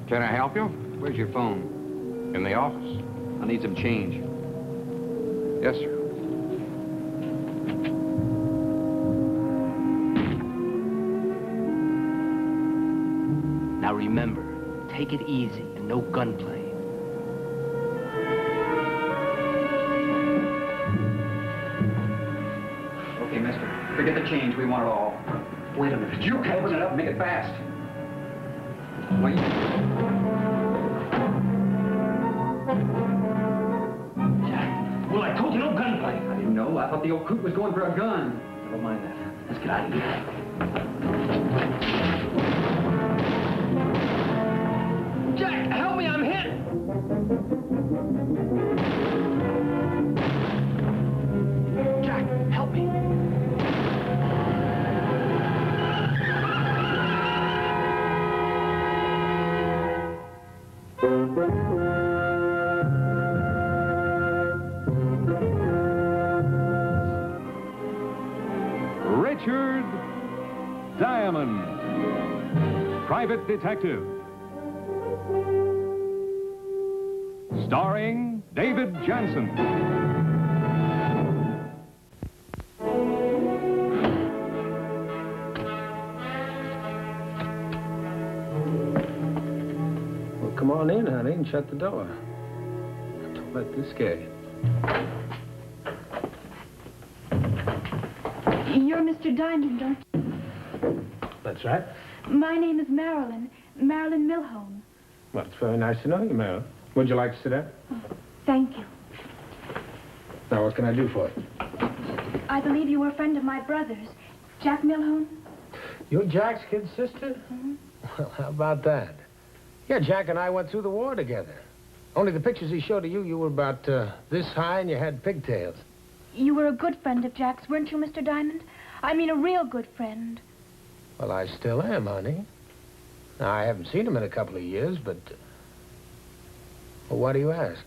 Can I help you? Where's your phone? In the office. I need some change. Yes, sir. Now remember, take it easy and no gunplay. Okay, mister. Forget the change. We want it all. Wait a minute. You can open it up and make it fast. Wait. Well, I told you no gunplay. I didn't know. I thought the old coot was going for a gun. Never mind that. Let's get out of here. Jack, help me, I'm hit! Jack, help me. Richard Diamond, Private Detective. Starring David Jansen. Well, come on in, honey, and shut the door. Don't let this scare you. You're Mr. Diamond, aren't you? That's right. My name is Marilyn Milhone. Well, it's very nice to know you, Marilyn. Would you like to sit down? Oh, thank you. Now, what can I do for you? I believe you were a friend of my brother's, Jack Milhone. You're Jack's kid sister? Mm-hmm. Well, how about that? Yeah, Jack and I went through the war together. Only the pictures he showed of you, you were about this high and you had pigtails. You were a good friend of Jack's, weren't you, Mr. Diamond? I mean, a real good friend. Well, I still am, honey. Now, I haven't seen him in a couple of years, but... Well, why do you ask?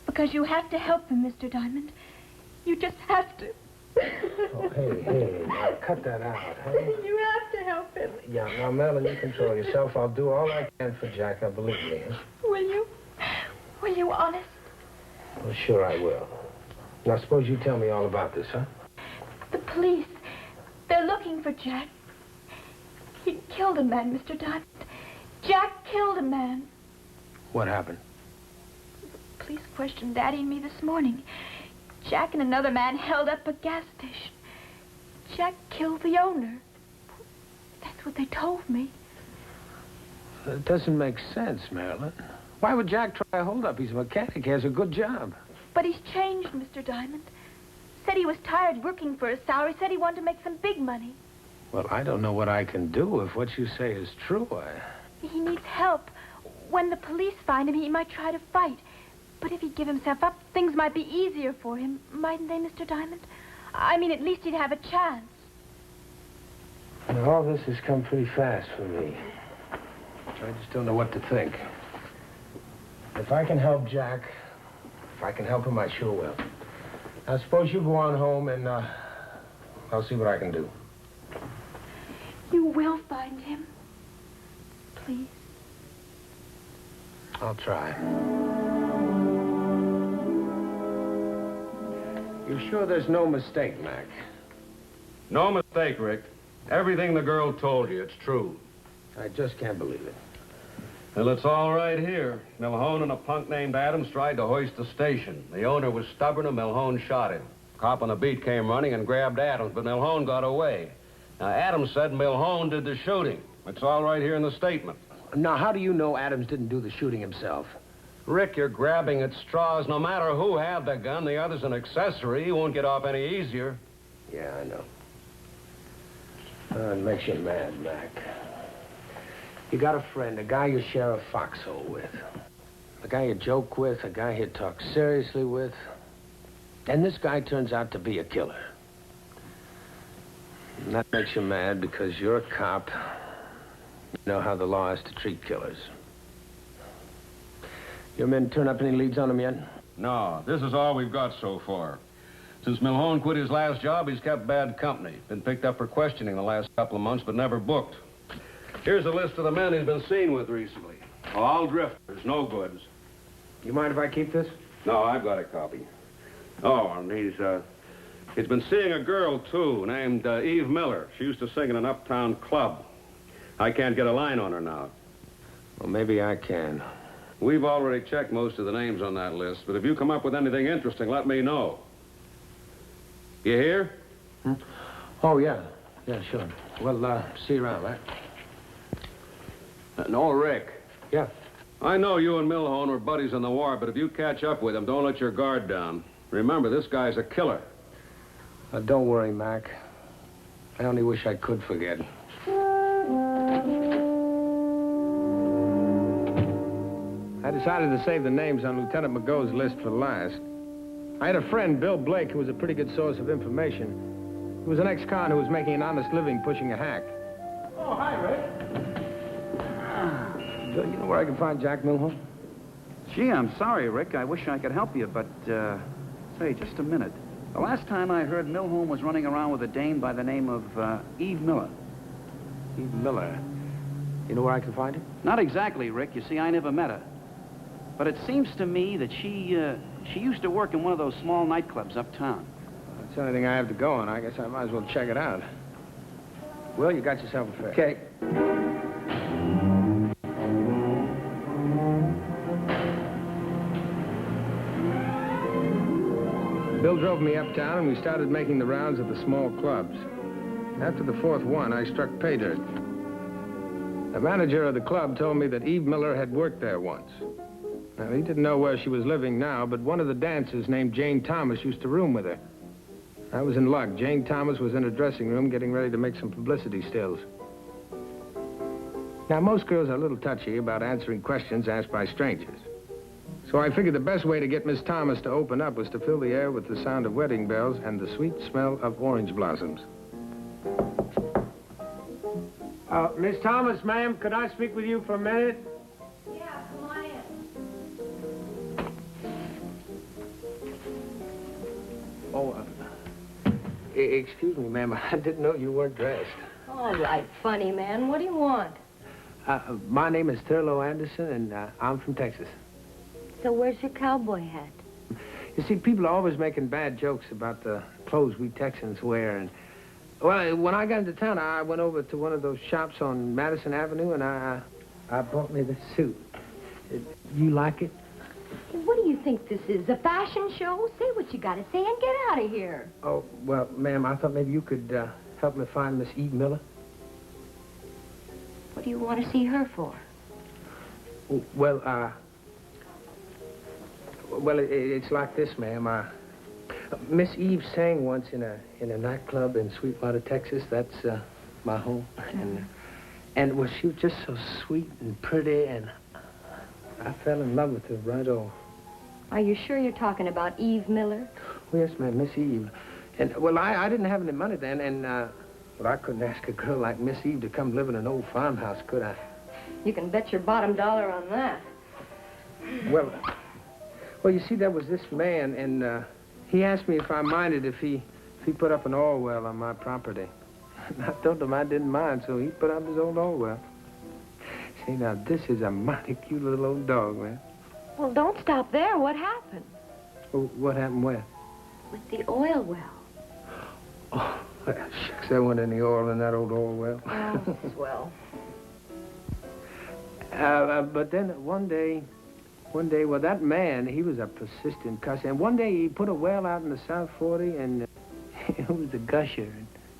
Because you have to help him, Mr. Diamond. You just have to. Oh, hey, now cut that out, honey. You have to help him. Yeah, now, Marilyn, you control yourself. I'll do all I can for Jack, now, believe me. Huh? Will you? Will you, honest? Well, sure I will. Now, suppose you tell me all about this, huh? The police, they're looking for Jack. He killed a man, Mr. Diamond. Jack killed a man. What happened? The police questioned Daddy and me this morning. Jack and another man held up a gas station. Jack killed the owner. That's what they told me. It doesn't make sense, Marilyn. Why would Jack try a hold-up? He's a mechanic. He has a good job. But he's changed, Mr. Diamond. Said he was tired working for his salary. Said he wanted to make some big money. Well, I don't know what I can do if what you say is true. He needs help. When the police find him, he might try to fight. But if he'd give himself up, things might be easier for him, mightn't they, Mr. Diamond? I mean, at least he'd have a chance. Now, all this has come pretty fast for me. I just don't know what to think. If I can help Jack, if I can help him, I sure will. Now, suppose you go on home and, I'll see what I can do. You will find him. Please. I'll try. You sure there's no mistake, Mac? No mistake, Rick. Everything the girl told you, it's true. I just can't believe it. Well, it's all right here. Milhone and a punk named Adams tried to hoist the station. The owner was stubborn and Milhone shot him. Cop on the beat came running and grabbed Adams, but Milhone got away. Now, Adams said Milhone did the shooting. It's all right here in the statement. Now, how do you know Adams didn't do the shooting himself? Rick, you're grabbing at straws. No matter who had the gun, the other's an accessory. He won't get off any easier. Yeah, I know. It makes you mad, Mac. You got a friend, a guy you share a foxhole with. A guy you joke with, a guy you talk seriously with. And this guy turns out to be a killer. And that makes you mad because you're a cop. You know how the law is to treat killers. Your men turn up any leads on him yet? No, this is all we've got so far. Since Milhone quit his last job, he's kept bad company. Been picked up for questioning the last couple of months, but never booked. Here's a list of the men he's been seen with recently. All drifters, no goods. You mind if I keep this? No, I've got a copy. Oh, and he's been seeing a girl, too, named Eve Miller. She used to sing in an uptown club. I can't get a line on her now. Well, maybe I can. We've already checked most of the names on that list, but if you come up with anything interesting, let me know. You hear? Hmm? Oh, yeah. Yeah, sure. Well, see you around, right? No, Rick. Yeah. I know you and Milhone were buddies in the war, but if you catch up with him, don't let your guard down. Remember, this guy's a killer. Don't worry, Mac. I only wish I could forget. I decided to save the names on Lieutenant McGo's list for last. I had a friend, Bill Blake, who was a pretty good source of information. He was an ex-con who was making an honest living pushing a hack. Oh, hi, Rick. Do you know where I can find Jack Milhone? Gee, I'm sorry, Rick. I wish I could help you, but, say, just a minute. The last time I heard, Milhone was running around with a dame by the name of, Eve Miller. Eve Miller. You know where I can find her? Not exactly, Rick. You see, I never met her. But it seems to me that she used to work in one of those small nightclubs uptown. That's the only thing I have to go on. I guess I might as well check it out. Will, you got yourself a fare. Okay. Bill drove me uptown, and we started making the rounds of the small clubs. After the fourth one, I struck pay dirt. The manager of the club told me that Eve Miller had worked there once. Now, he didn't know where she was living now, but one of the dancers named Jane Thomas used to room with her. I was in luck. Jane Thomas was in her dressing room getting ready to make some publicity stills. Now, most girls are a little touchy about answering questions asked by strangers. So I figured the best way to get Miss Thomas to open up was to fill the air with the sound of wedding bells and the sweet smell of orange blossoms. Miss Thomas, ma'am, could I speak with you for a minute? Yeah, come on in. Oh, excuse me, ma'am. I didn't know you weren't dressed. All right, funny man. What do you want? My name is Thurlow Anderson, and I'm from Texas. So where's your cowboy hat? You see, people are always making bad jokes about the clothes we Texans wear. And, well, when I got into town, I went over to one of those shops on Madison Avenue, and I bought me this suit. You like it? What do you think this is, a fashion show? Say what you gotta say and get out of here. Oh, well, ma'am, I thought maybe you could help me find Miss Eve Miller. What do you want to see her for? Well, it's like this, ma'am. Miss Eve sang once in a nightclub in Sweetwater, Texas. That's my home. And well, she was just so sweet and pretty, and I fell in love with her right off. Are you sure you're talking about Eve Miller? Oh, yes, ma'am, Miss Eve. And, well, I didn't have any money then, and, well, I couldn't ask a girl like Miss Eve to come live in an old farmhouse, could I? You can bet your bottom dollar on that. Well, you see, there was this man, and he asked me if I minded if he put up an oil well on my property. And I told him I didn't mind, so he put up his old oil well. See, now, this is a mighty cute little old dog, man. Well, don't stop there. What happened? Well, what happened where? With the oil well. Oh, shucks, there wasn't any oil in that old oil well. Oh, swell. But then one day, well, that man, he was a persistent cuss. And one day he put a well out in the South 40, and it was a gusher.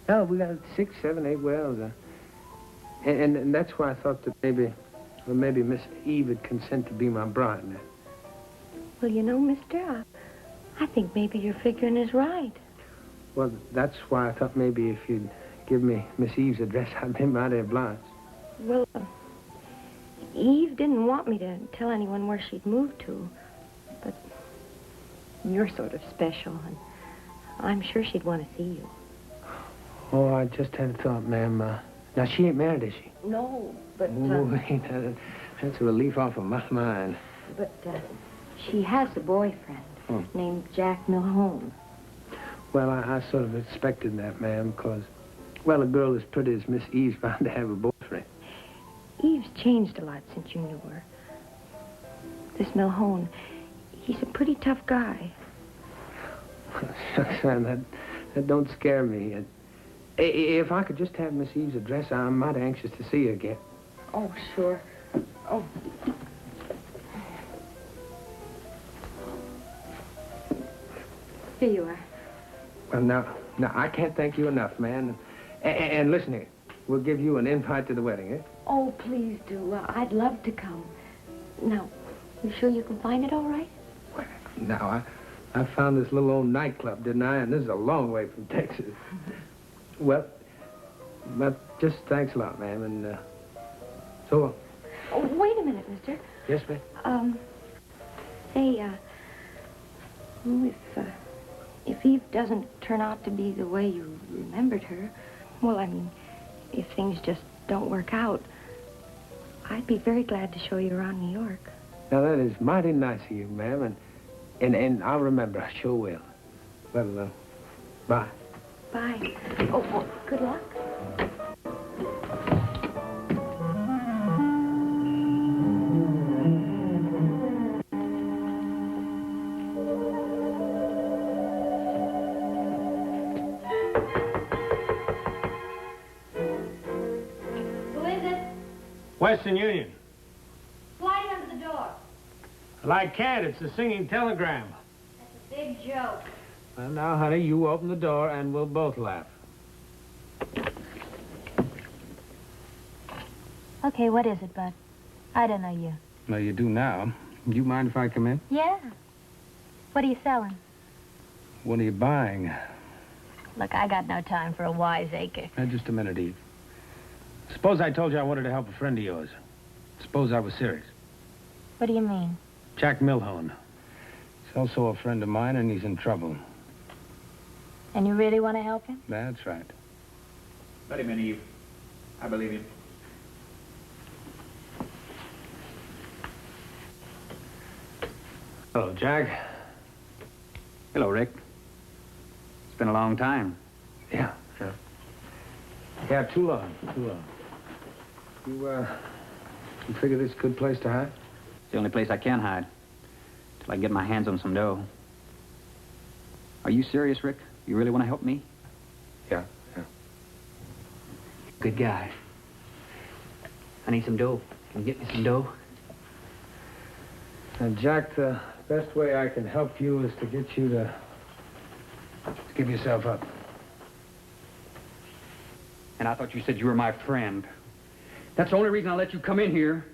And, we got 6, 7, 8 wells. And that's why I thought that maybe Miss Eve would consent to be my bride now. Well, you know, mister, I think maybe your figuring is right. Well, that's why I thought maybe if you'd give me Miss Eve's address, I'd be mighty obliged. Well, Eve didn't want me to tell anyone where she'd moved to. But you're sort of special, and I'm sure she'd want to see you. Oh, I just had a thought, ma'am. Now, she ain't married, is she? No, but... Oh, that's a relief off of my mind. But she has a boyfriend named Jack Milhone. Well, I sort of expected that, ma'am, because, well, a girl as pretty as Miss Eve's bound to have a boyfriend. Eve's changed a lot since you knew her. this Milhone. He's a pretty tough guy. Shucks, man, that don't scare me. If I could just have Miss Eve's address, I'm mighty anxious to see her again. Oh, sure. Oh. Here you are. Well, now, I can't thank you enough, man. And listen here, we'll give you an invite to the wedding, eh? Oh, please do. I'd love to come. Now, you sure you can find it all right? Well, now, I found this little old nightclub, didn't I? And this is a long way from Texas. Well, but just thanks a lot, ma'am, and so long. Oh, wait a minute, mister. Yes, ma'am? Say, if Eve doesn't turn out to be the way you remembered her, well, I mean, if things just don't work out, I'd be very glad to show you around New York. Now, that is mighty nice of you, ma'am, and I'll remember, I sure will. Well, bye. Bye. Oh, well, good luck. Western Union. Slide it under the door. I can't. It's a singing telegram. That's a big joke. Well, now, honey, you open the door and we'll both laugh. Okay, what is it, Bud? I don't know you. Well, you do now. Do you mind if I come in? Yeah. What are you selling? What are you buying? Look, I got no time for a wiseacre. Just a minute, Eve. Suppose I told you I wanted to help a friend of yours. Suppose I was serious. What do you mean? Jack Milhone. He's also a friend of mine, and he's in trouble. And you really want to help him? That's right. Let him in, Eve. I believe him. Hello, Jack. Hello, Rick. It's been a long time. Yeah. Yeah, too long. You figure this is a good place to hide? It's the only place I can hide. Till I get my hands on some dough. Are you serious, Rick? You really want to help me? Yeah. Good guy. I need some dough. Can you get me some dough? And Jack, the best way I can help you is to get you to give yourself up. And I thought you said you were my friend. That's the only reason I let you come in here.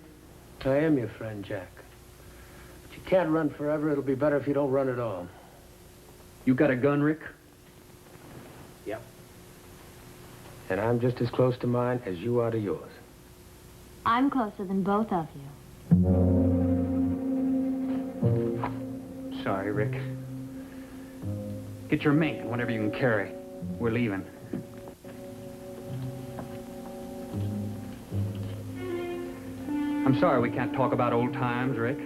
I am your friend, Jack. But you can't run forever. It'll be better if you don't run at all. You got a gun, Rick? Yep. And I'm just as close to mine as you are to yours. I'm closer than both of you. Sorry, Rick. Get your mink and whatever you can carry. We're leaving. I'm sorry we can't talk about old times, Rick.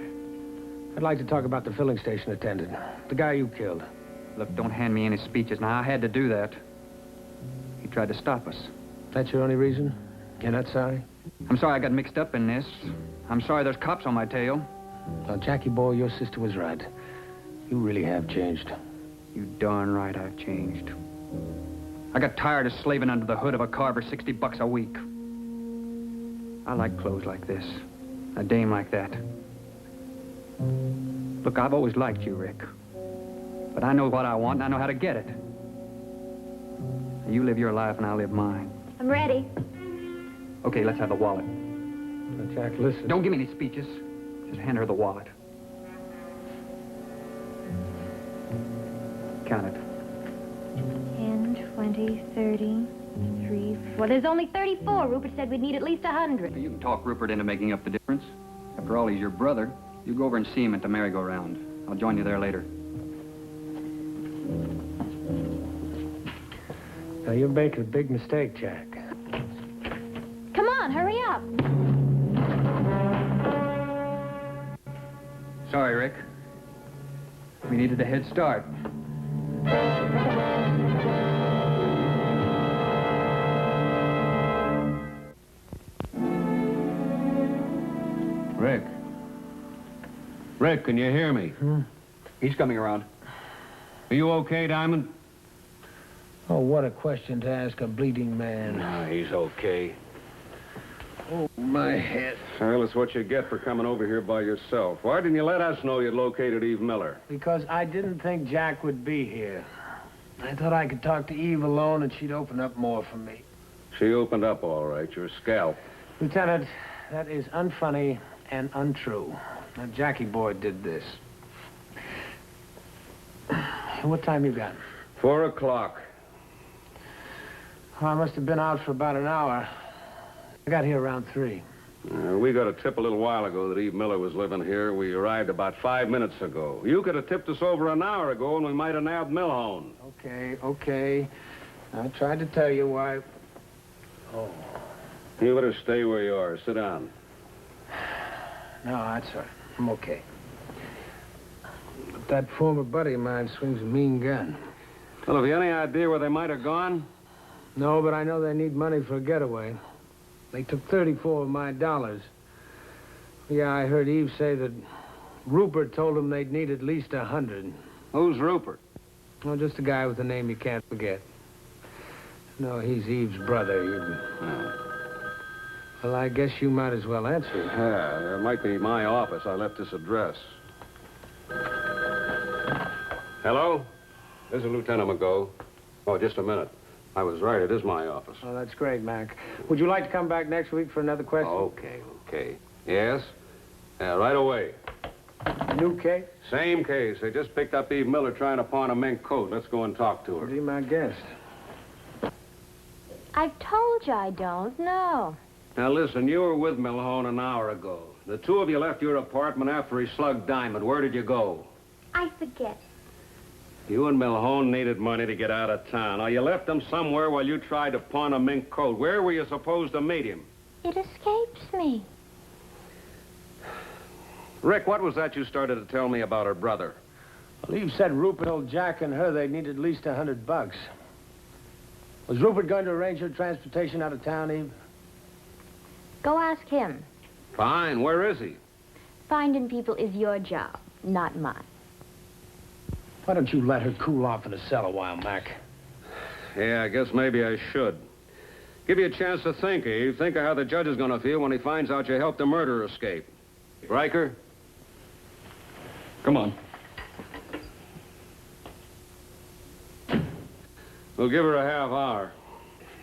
I'd like to talk about the filling station attendant, the guy you killed. Look, don't hand me any speeches. Now, I had to do that. He tried to stop us. That's your only reason? You're not sorry? I'm sorry I got mixed up in this. I'm sorry there's cops on my tail. Now, Jackie boy, your sister was right. You really have changed. You darn right I've changed. I got tired of slaving under the hood of a car for $60 a week. I like clothes like this. A dame like that. Look, I've always liked you, Rick. But I know what I want, and I know how to get it. You live your life, and I'll live mine. I'm ready. Okay, let's have the wallet. Now, Jack, listen. Don't give me any speeches. Just hand her the wallet. Count it. 10, 20, 30, 3, 4. Well, there's only 34. Rupert said we'd need at least 100. You can talk Rupert into making up the difference. After all, he's your brother. You go over and see him at the merry-go-round. I'll join you there later. Now, you're making a big mistake, Jack. Come on, hurry up. Sorry, Rick. We needed a head start. Rick. Rick, can you hear me? He's coming around. Are you okay, Diamond? Oh, what a question to ask a bleeding man. No, he's okay. Oh, my head. Well, it's what you get for coming over here by yourself. Why didn't you let us know you'd located Eve Miller? Because I didn't think Jack would be here. I thought I could talk to Eve alone and she'd open up more for me. She opened up all right, your scalp. Lieutenant, that is unfunny and untrue. Now, Jackie boy did this. What time you got? 4 o'clock. Oh, I must have been out for about an hour. I got here around 3. We got a tip a little while ago that Eve Miller was living here. We arrived about 5 minutes ago. You could have tipped us over an hour ago and we might have nabbed Milhone. Okay. I tried to tell you why... Oh. You better stay where you are. Sit down. No, that's all right. I'm okay. But that former buddy of mine swings a mean gun. Well, have you any idea where they might have gone? No, but I know they need money for a getaway. They took 34 of my dollars. Yeah, I heard Eve say that Rupert told them they'd need at least 100. Who's Rupert? Oh, just a guy with a name you can't forget. No, he's Eve's brother. Well, I guess you might as well answer it. Yeah, it might be my office. I left this address. Hello? This is Lieutenant McGo. Oh, just a minute. I was right. It is my office. Oh, that's great, Mac. Would you like to come back next week for another question? Okay. Yes? Yeah, right away. New case? Same case. They just picked up Eve Miller trying to pawn a mink coat. Let's go and talk to her. Be my guest. I've told you I don't know. Now, listen, you were with Milhone an hour ago. The two of you left your apartment after he slugged Diamond. Where did you go? I forget. You and Milhone needed money to get out of town. Now, you left him somewhere while you tried to pawn a mink coat. Where were you supposed to meet him? It escapes me. Rick, what was that you started to tell me about her brother? Well, Eve said Rupert told Jack and her they'd need at least $100. Was Rupert going to arrange her transportation out of town, Eve? Go ask him. Fine. Where is he? Finding people is your job, not mine. Why don't you let her cool off in the cell a while, Mac? Yeah, I guess maybe I should. Give you a chance to think, Eve. Think of how the judge is going to feel when he finds out you helped the murderer escape. Riker? Come on. We'll give her a half hour.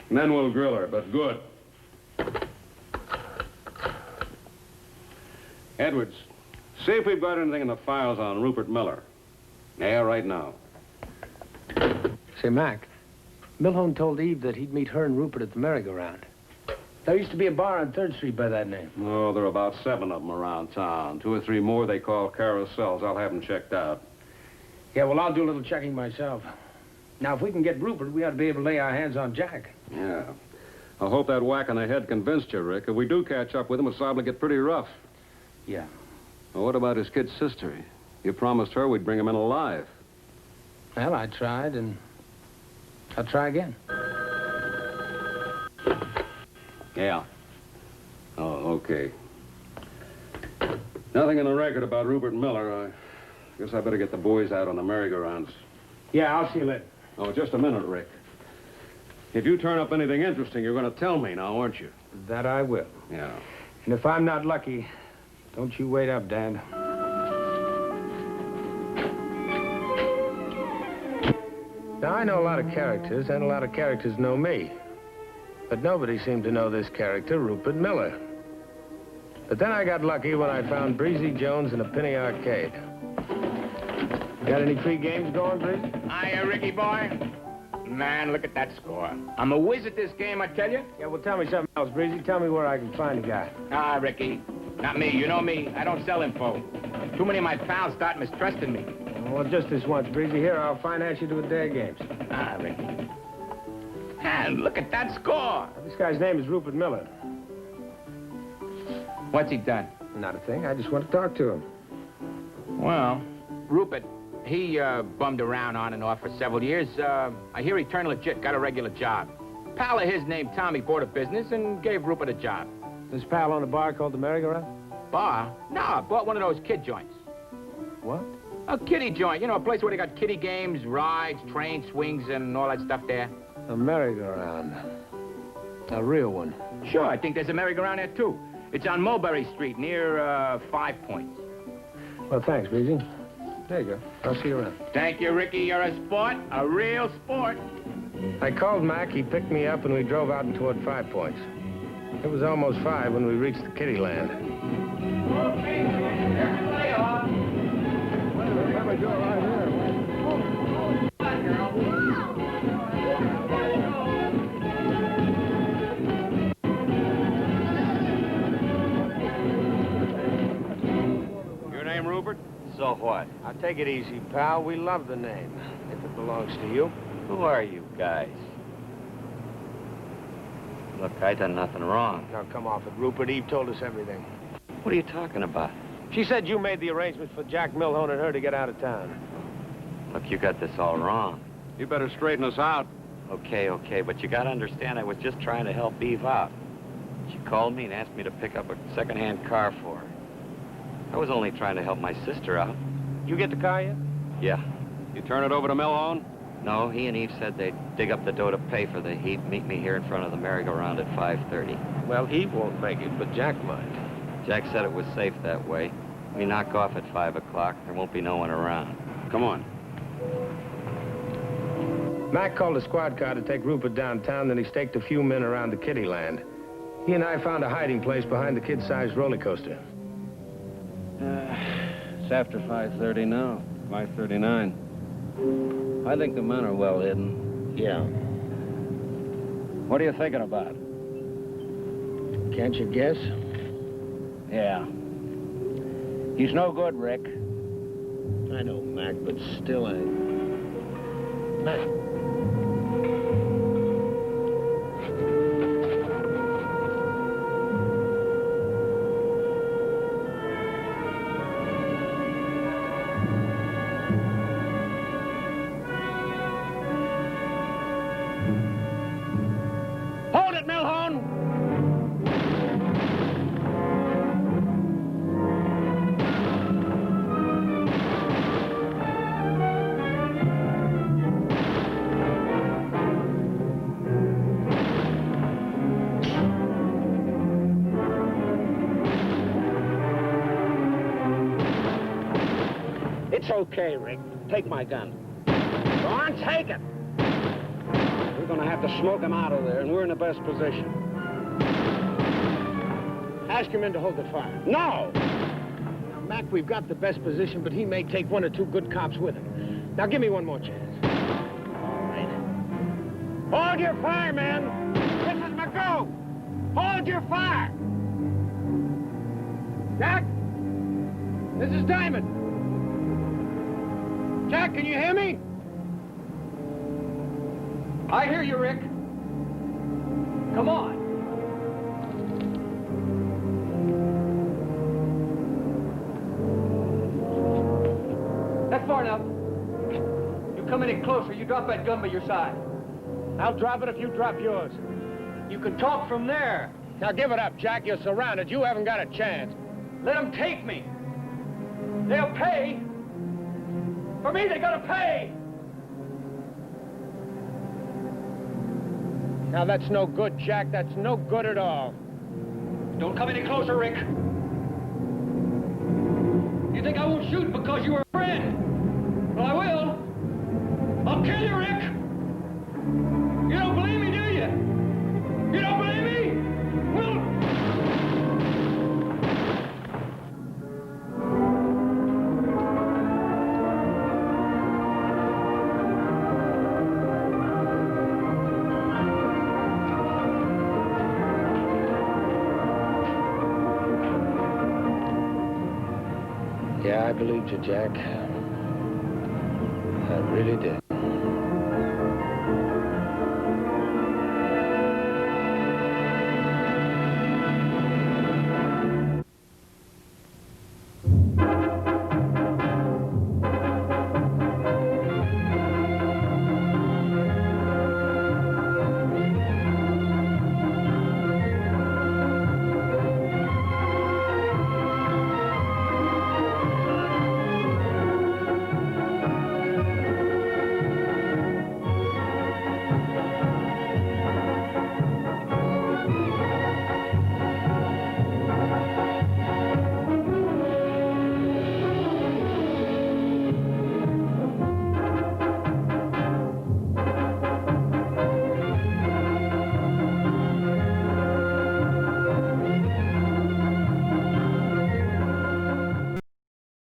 And then we'll grill her, but good. Edwards, see if we've got anything in the files on Rupert Miller. Yeah, right now. Say, Mac, Milhone told Eve that he'd meet her and Rupert at the merry-go-round. There used to be a bar on 3rd Street by that name. Oh, there are about 7 of them around town. 2 or 3 more they call carousels. I'll have them checked out. Yeah, well, I'll do a little checking myself. Now, if we can get Rupert, we ought to be able to lay our hands on Jack. Yeah. I hope that whack on the head convinced you, Rick. If we do catch up with him, it's liable to get pretty rough. Yeah. Well, what about his kid's sister? You promised her we'd bring him in alive. Well, I tried, and I'll try again. Yeah. Oh, okay. Nothing in the record about Rupert Miller. I guess I better get the boys out on the merry-go-rounds. Yeah, I'll see you later. Oh, just a minute, Rick. If you turn up anything interesting, you're going to tell me now, aren't you? That I will. Yeah. And if I'm not lucky, don't you wait up, Dad. Now, I know a lot of characters, and a lot of characters know me. But nobody seemed to know this character, Rupert Miller. But then I got lucky when I found Breezy Jones in a penny arcade. Got any free games going, Breezy? Hiya, Ricky boy. Man, look at that score. I'm a whiz at this game, I tell you. Yeah, well, tell me something else, Breezy. Tell me where I can find a guy. Ah, Ricky. Not me. You know me. I don't sell info. Too many of my pals start mistrusting me. Well, just this once, Breezy. Here, I'll finance you to a day of games. Ah, Ricky. And look at that score. This guy's name is Rupert Miller. What's he done? Not a thing. I just want to talk to him. Well, Rupert, he bummed around on and off for several years. I hear he turned legit, got a regular job. Pal of his named Tommy bought a business and gave Rupert a job. This pal owned a bar called the Merry-Go-Round? Bar? No, bought one of those kid joints. What? A kiddie joint. You know, a place where they got kiddie games, rides, train swings, and all that stuff there. A merry-go-round. A real one. Sure, I think there's a merry-go-round there, too. It's on Mulberry Street, near 5 Points. Well, thanks, Beezy. There you go. I'll see you around. Thank you, Ricky. You're a sport. A real sport. I called Mac. He picked me up, and we drove out and toward 5 Points. It was almost 5 when we reached the kiddie land. Okay, play off. Your name, Rupert? So what? Now, take it easy, pal. We love the name, if it belongs to you. Who are you guys? Look, I done nothing wrong. Now, come off it, Rupert. Eve told us everything. What are you talking about? She said you made the arrangements for Jack Milhone and her to get out of town. Look, you got this all wrong. You better straighten us out. Okay, but you gotta understand I was just trying to help Eve out. She called me and asked me to pick up a second-hand car for her. I was only trying to help my sister out. You get the car yet? Yeah. You turn it over to Milhone? No, he and Eve said they'd dig up the dough to pay for the heat, meet me here in front of the merry-go-round at 5:30. Well, Eve won't make it, but Jack might. Jack said it was safe that way. We knock off at 5 o'clock. There won't be no one around. Come on. Mac called a squad car to take Rupert downtown, then he staked a few men around the kiddie land. He and I found a hiding place behind the kid-sized roller coaster. It's after 5:30 now. 5:39. I think the men are well hidden. Yeah. What are you thinking about? Can't you guess? Yeah. He's no good, Rick. I know, Mac, but still Mac. Hold it, Milhone! It's okay, Rick. Take my gun. Go on, take it. We're gonna have to smoke him out of there, and we're in the best position. Ask your men to hold the fire. No! Now, Mac, we've got the best position, but he may take 1 or 2 good cops with him. Now, give me one more chance. All right. Hold your fire, man. This is McGo. Hold your fire. Jack? This is Diamond. Jack, can you hear me? I hear you, Rick. Come on. That's far enough. You come any closer, you drop that gun by your side. I'll drop it if you drop yours. You can talk from there. Now, give it up, Jack. You're surrounded. You haven't got a chance. Let them take me. They'll pay. For me, they gotta pay. Now, that's no good, Jack. That's no good at all. Don't come any closer, Rick. You think I won't shoot because you were a friend? Well, I will. I'll kill you, Rick. You don't believe me, do you? You don't believe me? Well... Yeah, I believed you, Jack. I really did.